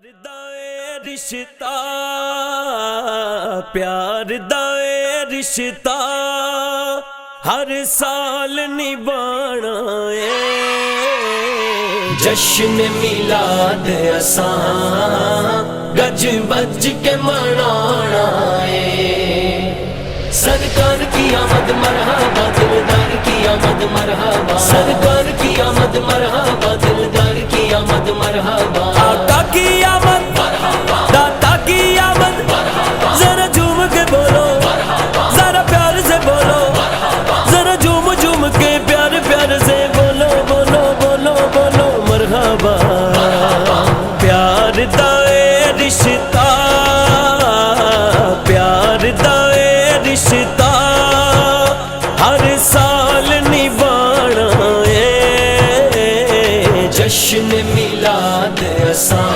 दा ए रिश्ता प्यार दा ए रिश्ता हर साल निभाना ए जश्न मिलाद असां गज बज के मनाना ए सरकार की आमद मरहबा दिलदार की आमद मरहबा सरकार की आमद मरहबा दिलदार की आमद मरहबा आका की आमद दाता की आमद जरा झूम के बोलो जरा प्यार से बोलो जरा झूम झूम के प्यार प्यार से बोलो बोलो बोलो बोलो मरहबा प्यार दा ए रिश्ता प्यार दा ए रिश्ता हर साल निभाना ए जश्न मिलाद असां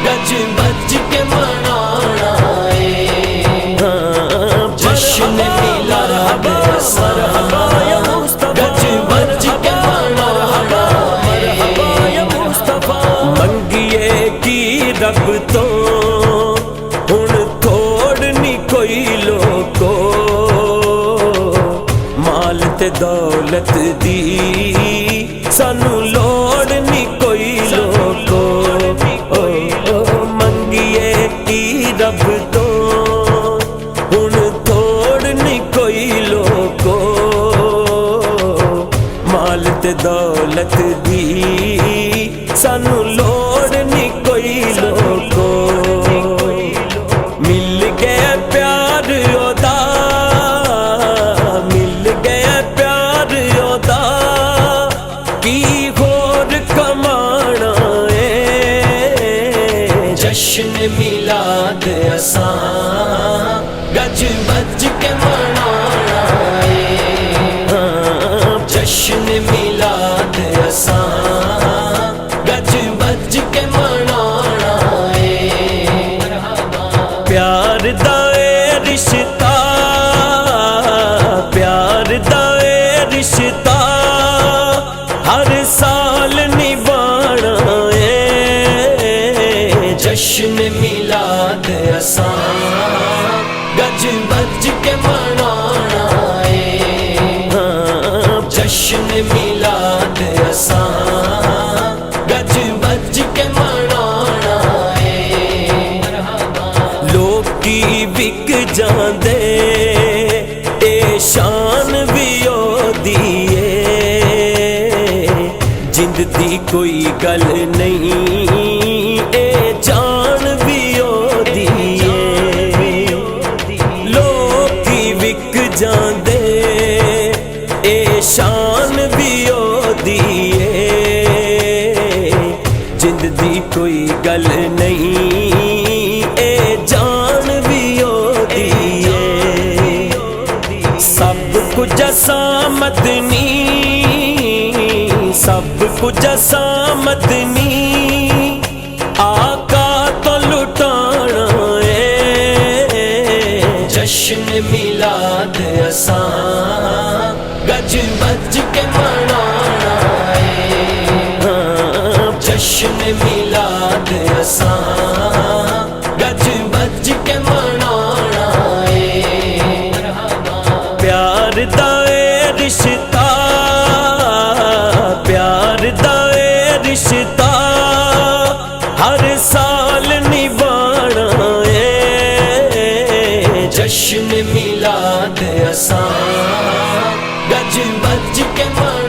गज बज के मनाना जश्न मिलाद असां गज बज के मनाना मंगिए की रब तो हुण थोड़ नी कोई लोको माल ते दौलत दी सानू लोड़ नी कोई लोको मंगिए की रब तो हुण थोड़ नी कोई लोको माल ते दौलत दी सानू लोड़ नी कोई लोको मिल गया प्यार ओदा मिल गया प्यार ओदा की होर कमाना ए जश्न मिलाद असां गज बज के मनाना जश्न मिलाद असां गज बज के मनाना प्यार दा ए रिश्ता प्यार दा ए रिश्ता हर साल निभाना ए जश्न मिलाद असां गज बज के मनाना जश्न मिलाद असां गज बज के मनाना लोकी विक जांदे ए शान भी ओदी जिंद दी कोई गल नहीं ए जान भी ओदी लोकी विक जांदे ए शान भी ओदी जिंद दी कोई गल नहीं ए जान भी ओदी सब कुछ असां मदनी सब कुछ असां मदनी आका तो लुटाना ए जश्न मिलाद असां गज बज के मनाना जश्न मिलाद असां गज बज के मनाना प्यार दा ए रिश्ता प्यार दा ए रिश्ता हर साल निभाना ए जश्न मिलाद असां गज बज के मनाना